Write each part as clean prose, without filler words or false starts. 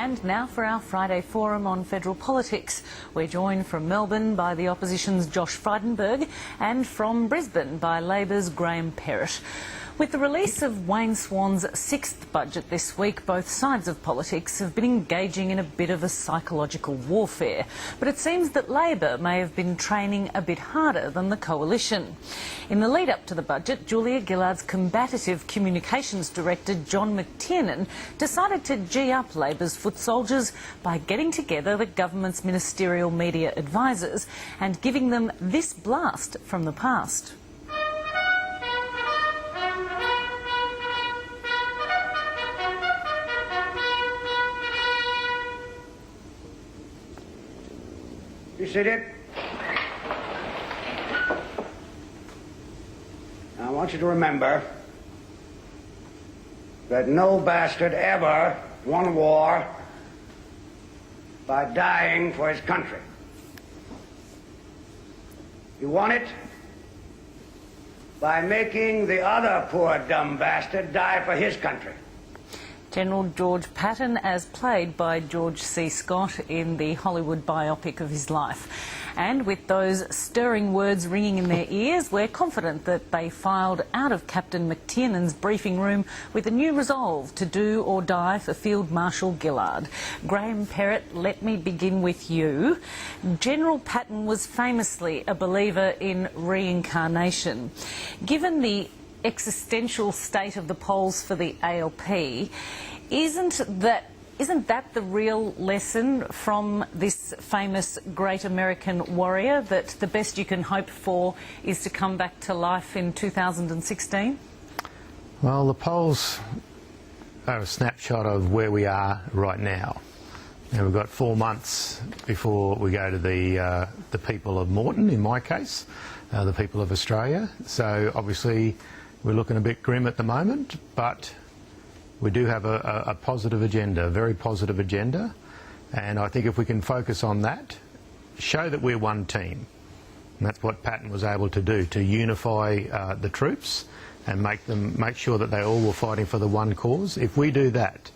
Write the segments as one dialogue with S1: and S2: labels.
S1: And now for our Friday forum on federal politics. We're joined from Melbourne by the opposition's Josh Frydenberg and from Brisbane by Labor's Graham Perrott. With the release of Wayne Swan's sixth budget this week, both sides of politics have been engaging in a bit of a psychological warfare. But it seems that Labor may have been training a bit harder than the coalition. In the lead-up to the budget, Julia Gillard's combative communications director, John McTiernan, decided to gee up Labor's foot soldiers by getting together the government's ministerial media advisors and giving them this blast from the past.
S2: Be seated. I want you to remember that no bastard ever won a war by dying for his country. He won it by making the other poor dumb bastard die for his country.
S1: General George Patton, as played by George C. Scott in the Hollywood biopic of his life. And with those stirring words ringing in their ears, we're confident that they filed out of Captain McTiernan's briefing room with a new resolve to do or die for Field Marshal Gillard. Graham Perrott, let me begin with you. General Patton was famously a believer in reincarnation. Given the existential state of the polls for the ALP, isn't that the real lesson from this famous great American warrior, that the best you can hope for is to come back to life in 2016?
S3: Well, the polls are a snapshot of where we are right now. And we've got 4 months before we go to the people of Moreton, in my case, the people of Australia. So obviously we're looking a bit grim at the moment, but we do have a positive agenda, a very positive agenda. And I think if we can focus on that, show that we're one team. And that's what Patton was able to do, to unify the troops and make sure that they all were fighting for the one cause. If we do that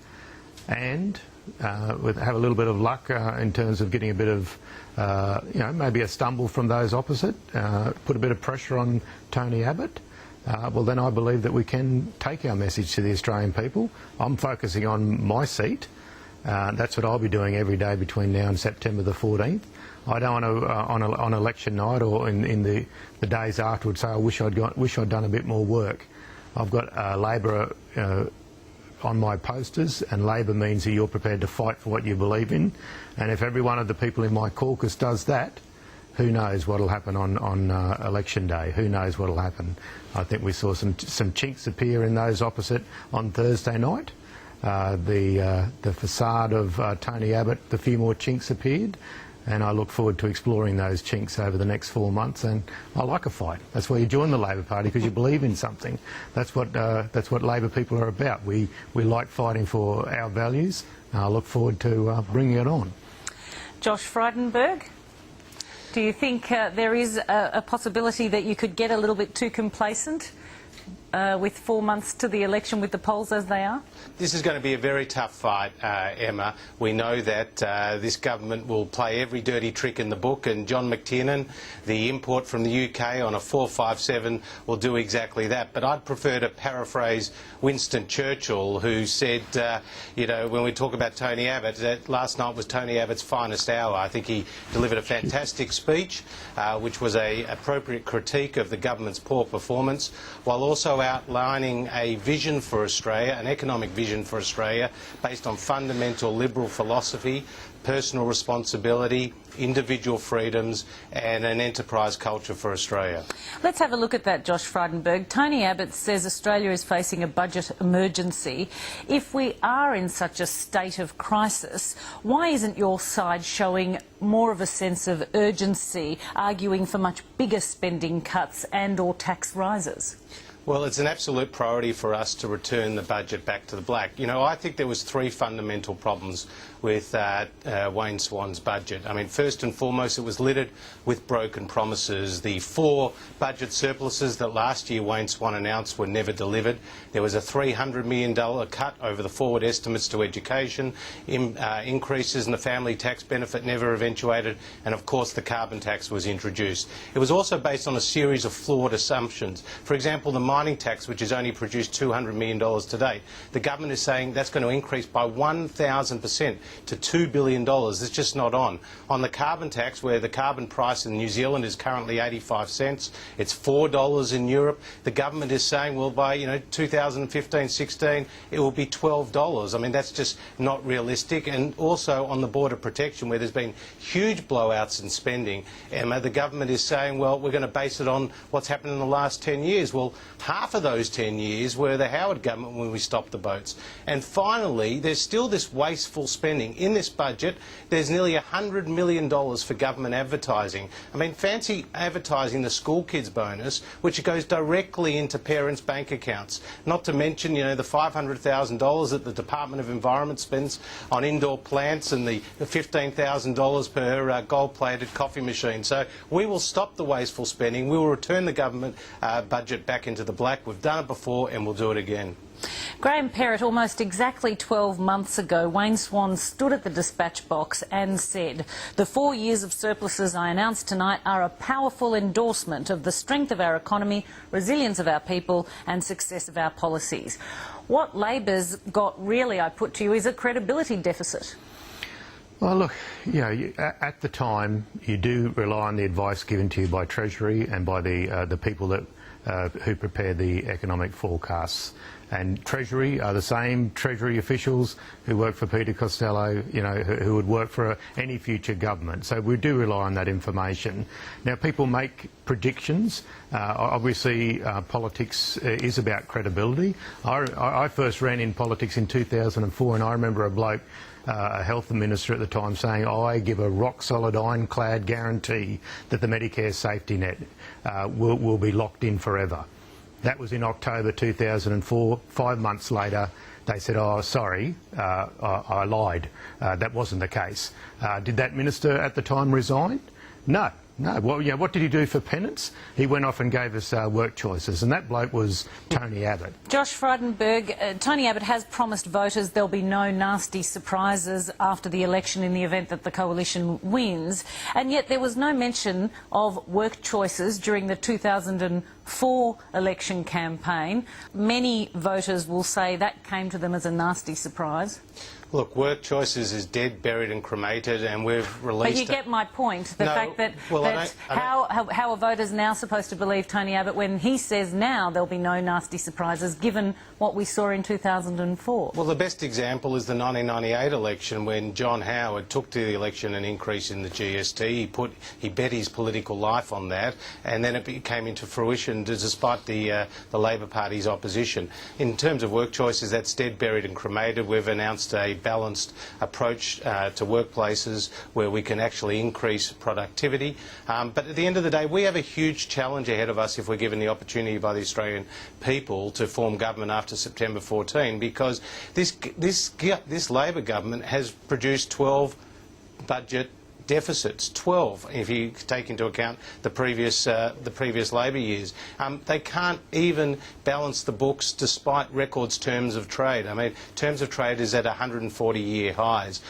S3: and have a little bit of luck in terms of getting a bit of, maybe a stumble from those opposite, put a bit of pressure on Tony Abbott, well, then I believe that we can take our message to the Australian people. I'm focusing on my seat. That's what I'll be doing every day between now and September the 14th. I don't want to, on election night or in the days afterwards, say I wish I'd done a bit more work. I've got Labor on my posters, and Labor means that you're prepared to fight for what you believe in. And if every one of the people in my caucus does that, who knows what will happen on election day? Who knows what will happen? I think we saw some chinks appear in those opposite on Thursday night. The facade of Tony Abbott, a few more chinks appeared, and I look forward to exploring those chinks over the next 4 months. And I like a fight. That's why you join the Labor Party, because you believe in something. That's what Labor people are about. We like fighting for our values. I look forward to bringing it on.
S1: Josh Frydenberg, do you think there is a possibility that you could get a little bit too complacent with 4 months to the election with the polls as they are?
S4: This is going to be a very tough fight, Emma. We know that this government will play every dirty trick in the book, and John McTiernan, the import from the UK on a 457, will do exactly that. But I'd prefer to paraphrase Winston Churchill, who said, when we talk about Tony Abbott, that last night was Tony Abbott's finest hour. I think he delivered a fantastic speech, which was an appropriate critique of the government's poor performance, while also outlining a vision for Australia, an economic vision for Australia based on fundamental liberal philosophy, personal responsibility, individual freedoms and an enterprise culture for Australia.
S1: Let's have a look at that, Josh Frydenberg. Tony Abbott says Australia is facing a budget emergency. If we are in such a state of crisis, why isn't your side showing more of a sense of urgency, arguing for much bigger spending cuts and or tax rises?
S4: Well, it's an absolute priority for us to return the budget back to the black. You know, I think there was three fundamental problems with Wayne Swan's budget. I mean, first and foremost, it was littered with broken promises. The 4 budget surpluses that last year Wayne Swan announced were never delivered. There was a $300 million cut over the forward estimates to education, increases in the family tax benefit never eventuated, and of course the carbon tax was introduced. It was also based on a series of flawed assumptions. For example, the mining tax, which has only produced $200 million to date, the government is saying that's going to increase by 1,000% to $2 billion. It's just not on. On the carbon tax, where the carbon price in New Zealand is currently 85 cents, it's $4 in Europe, the government is saying, well, by 2015-16, it will be $12. I mean, that's just not realistic. And also on the border protection, where there's been huge blowouts in spending, Emma, the government is saying, well, we're going to base it on what's happened in the last 10 years. Well, half of those 10 years were the Howard government when we stopped the boats. And finally, there's still this wasteful spending. In this budget, there's nearly $100 million for government advertising. I mean, fancy advertising the school kids bonus, which goes directly into parents' bank accounts. Not to mention, the $500,000 that the Department of Environment spends on indoor plants and the $15,000 per gold-plated coffee machine. So we will stop the wasteful spending. We will return the government budget back into the black. We've done it before and we'll do it again.
S1: Graham Perrott, almost exactly 12 months ago, Wayne Swan stood at the dispatch box and said, "The 4 years of surpluses I announced tonight are a powerful endorsement of the strength of our economy, resilience of our people and success of our policies." What Labor's got really, I put to you, is a credibility deficit.
S3: Well, look, at the time, you do rely on the advice given to you by Treasury and by the people that who prepare the economic forecasts. And Treasury are the same Treasury officials who work for Peter Costello, who would work for any future government. So we do rely on that information. Now, people make predictions. Obviously, politics is about credibility. I first ran in politics in 2004, and I remember a bloke, a health minister at the time, saying, "I give a rock-solid, ironclad guarantee that the Medicare safety net will be locked in forever." That was in October 2004. 5 months later, they said, "Oh, sorry, I lied. That wasn't the case." Did that minister at the time resign? No. No. Well, what did he do for penance? He went off and gave us work choices, and that bloke was Tony Abbott.
S1: Josh Frydenberg, Tony Abbott has promised voters there'll be no nasty surprises after the election in the event that the coalition wins, and yet there was no mention of work choices during the 2004 election campaign. Many voters will say that came to them as a nasty surprise.
S4: Look, work choices is dead, buried and cremated, and we've released...
S1: But you get my point, the fact that, how are voters now supposed to believe Tony Abbott when he says now there'll be no nasty surprises given what we saw in 2004?
S4: Well, the best example is the 1998 election when John Howard took to the election an increase in the GST. He bet his political life on that, and then it came into fruition despite the Labor Party's opposition. In terms of work choices, that's dead, buried and cremated. We've announced a balanced approach to workplaces where we can actually increase productivity. But at the end of the day, we have a huge challenge ahead of us if we're given the opportunity by the Australian people to form government after September 14, because this Labor government has produced 12 budget deficits, 12 if you take into account the previous Labor years. They can't even balance the books despite records terms of trade. I mean, terms of trade is at 140-year highs.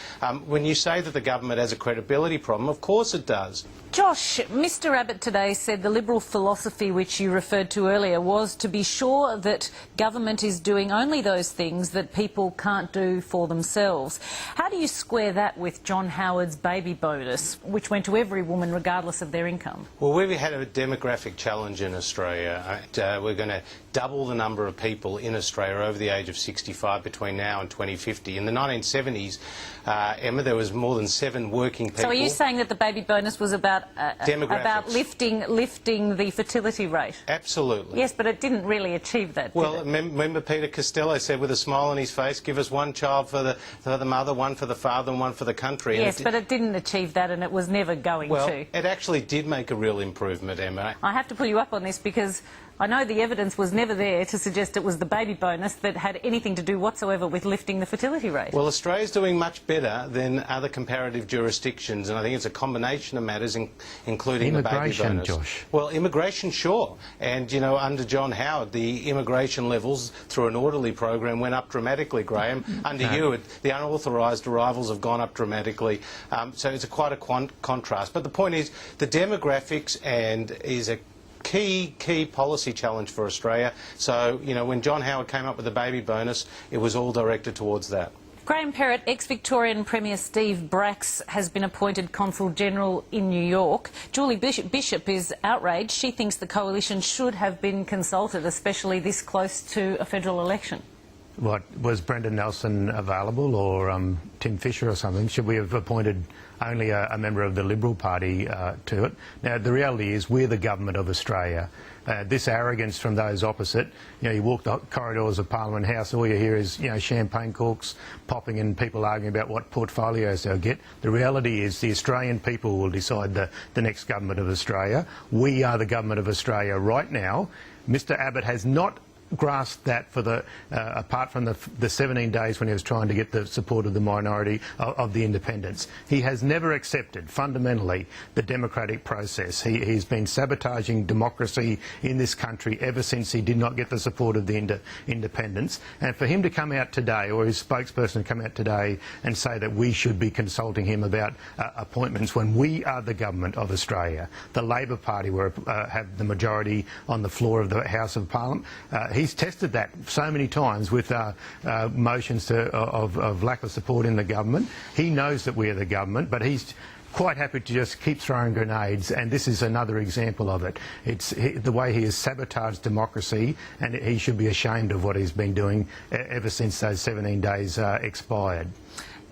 S4: When you say that the government has a credibility problem, of course it does.
S1: Josh, Mr Abbott today said the Liberal philosophy which you referred to earlier was to be sure that government is doing only those things that people can't do for themselves. How do you square that with John Howard's baby bonus, which went to every woman regardless of their income?
S4: Well, we've had a demographic challenge in Australia. We're going to double the number of people in Australia over the age of 65 between now and 2050. In the 1970s, Emma, there was more than 7 working people.
S1: So are you saying that the baby bonus was about lifting the fertility rate?
S4: Absolutely.
S1: Yes, but it didn't really achieve that,
S4: well,
S1: did it?
S4: Remember Peter Costello said with a smile on his face, give us one child for the mother, one for the father and one for the country.
S1: Yes, but it didn't achieve that, and it was never going to.
S4: Well, it actually did make a real improvement, Emma.
S1: I have to pull you up on this because I know the evidence was never there to suggest it was the baby bonus that had anything to do whatsoever with lifting the fertility rate.
S4: Well, Australia's doing much better than other comparative jurisdictions, and I think it's a combination of matters, including the baby bonus.
S3: Josh.
S4: Well, immigration, sure. And, you know, under John Howard, the immigration levels through an orderly program went up dramatically, Graham. Under you, the unauthorised arrivals have gone up dramatically. So it's quite a contrast. But the point is, the demographics is a key policy challenge for Australia. So, you know, when John Howard came up with the baby bonus, it was all directed towards that.
S1: Graham Perrott, ex-Victorian Premier Steve Bracks has been appointed Consul General in New York. Julie Bishop is outraged. She thinks the coalition should have been consulted, especially this close to a federal election.
S3: What, was Brendan Nelson available, or Tim Fischer or something? Should we have appointed only a member of the Liberal Party to it? Now, the reality is we're the government of Australia. This arrogance from those opposite, you know, you walk the corridors of Parliament House, all you hear is, you know, champagne corks popping and people arguing about what portfolios they'll get. The reality is the Australian people will decide the next government of Australia. We are the government of Australia right now. Mr Abbott has not grasped that for apart from the 17 days when he was trying to get the support of the minority of the independents. He has never accepted fundamentally the democratic process. He's been sabotaging democracy in this country ever since he did not get the support of the independents. And for him to come out today, or his spokesperson come out today and say that we should be consulting him about appointments when we are the government of Australia, the Labor Party have the majority on the floor of the House of Parliament. He's tested that so many times with motions of lack of support in the government. He knows that we are the government, but he's quite happy to just keep throwing grenades, and this is another example of it. It's the way he has sabotaged democracy, and he should be ashamed of what he's been doing ever since those 17 days expired.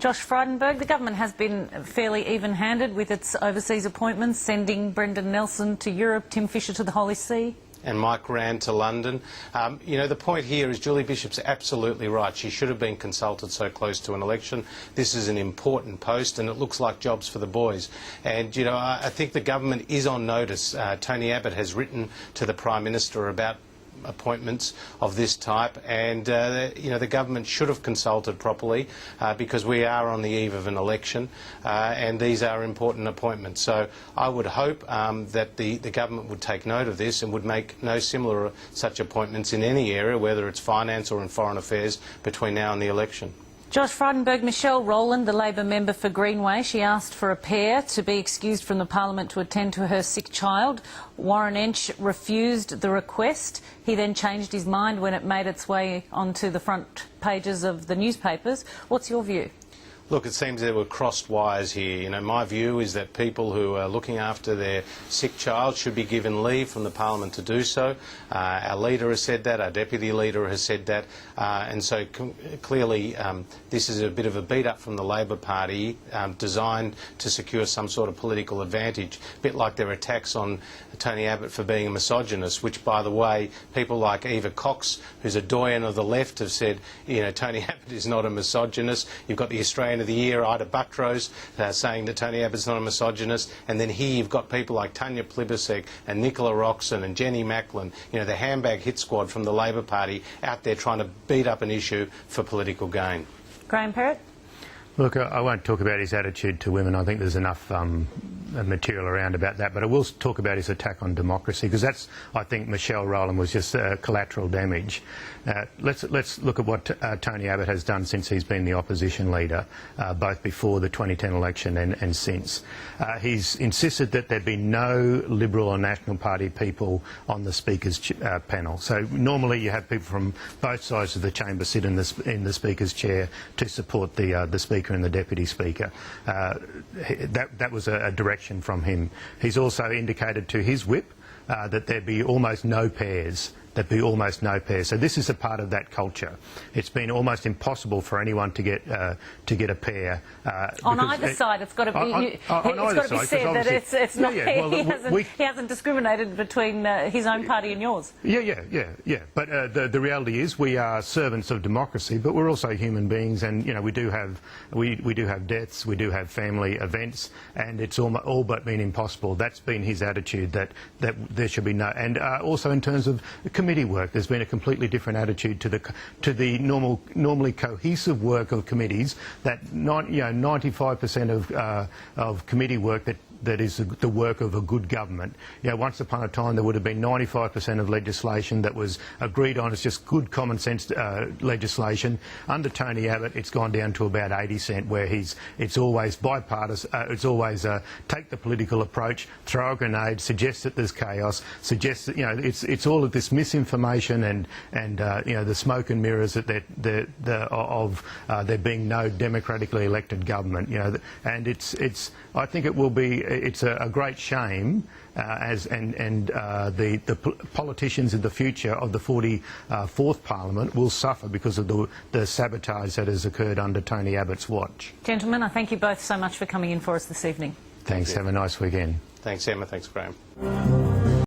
S1: Josh Frydenberg, the government has been fairly even-handed with its overseas appointments, sending Brendan Nelson to Europe, Tim Fischer to the Holy See.
S4: And Mike Rand to London. You know, the point here is Julie Bishop's absolutely right. She should have been consulted so close to an election. This is an important post, and it looks like jobs for the boys. And, you know, I think the government is on notice. Tony Abbott has written to the Prime Minister about appointments of this type, and you know, the government should have consulted properly because we are on the eve of an election and these are important appointments. So I would hope that the government would take note of this and would make no similar such appointments in any area, whether it's finance or in foreign affairs, between now and the election.
S1: Josh Frydenberg, Michelle Rowland, the Labor member for Greenway, she asked for a pair to be excused from the Parliament to attend to her sick child. Warren Entsch refused the request. He then changed his mind when it made its way onto the front pages of the newspapers. What's your view?
S4: Look, it seems there were crossed wires here. You know, my view is that people who are looking after their sick child should be given leave from the Parliament to do so. Our leader has said that, our deputy leader has said that, and so clearly this is a bit of a beat-up from the Labor Party designed to secure some sort of political advantage, a bit like their attacks on Tony Abbott for being a misogynist, which, by the way, people like Eva Cox, who's a doyen of the left, have said, you know, Tony Abbott is not a misogynist. You've got the Australian of the Year, Ida Buttrose, saying that Tony Abbott's not a misogynist, and then here you've got people like Tanya Plibersek and Nicola Roxon and Jenny Macklin, you know, the handbag hit squad from the Labor Party out there trying to beat up an issue for political gain.
S1: Graham Perrott?
S3: Look, I won't talk about his attitude to women. I think there's enough material around about that, but I will talk about his attack on democracy, because that's, I think, Michelle Rowland was just collateral damage. Let's look at what Tony Abbott has done since he's been the opposition leader, both before the 2010 election and since. He's insisted that there be no Liberal or National Party people on the Speaker's panel. So normally you have people from both sides of the chamber sit in the Speaker's chair to support the Speaker and the Deputy Speaker. That was a direction from him. He's also indicated to his whip that there be almost no pairs there'd be almost no pairs. So this is a part of that culture. It's been almost impossible for anyone to get a pair.
S1: On either side, it's got to be. It's got to be said that it's not. Well, he hasn't discriminated between his own party and yours.
S3: Yeah. But the reality is, we are servants of democracy, but we're also human beings, and we do have deaths, we do have family events, and it's all but been impossible. That's been his attitude, that there should be no. And also in terms of committee work, there's been a completely different attitude to the normally cohesive work of committees. That 95% of committee work that is the work of a good government. Once upon a time there would have been 95% of legislation that was agreed on as just good common sense legislation. Under Tony Abbott, it's gone down to about 80%, where it's always bipartisan. It's always take the political approach, throw a grenade, suggest that there's chaos, suggest that it's all of this misinformation and the smoke and mirrors that there being no democratically elected government. And it's I think it will be. It's a great shame, the politicians in the future of the 44th Parliament will suffer because of the sabotage that has occurred under Tony Abbott's watch.
S1: Gentlemen, I thank you both so much for coming in for us this evening.
S3: Thanks. Have a nice weekend.
S4: Thanks, Emma. Thanks, Graham.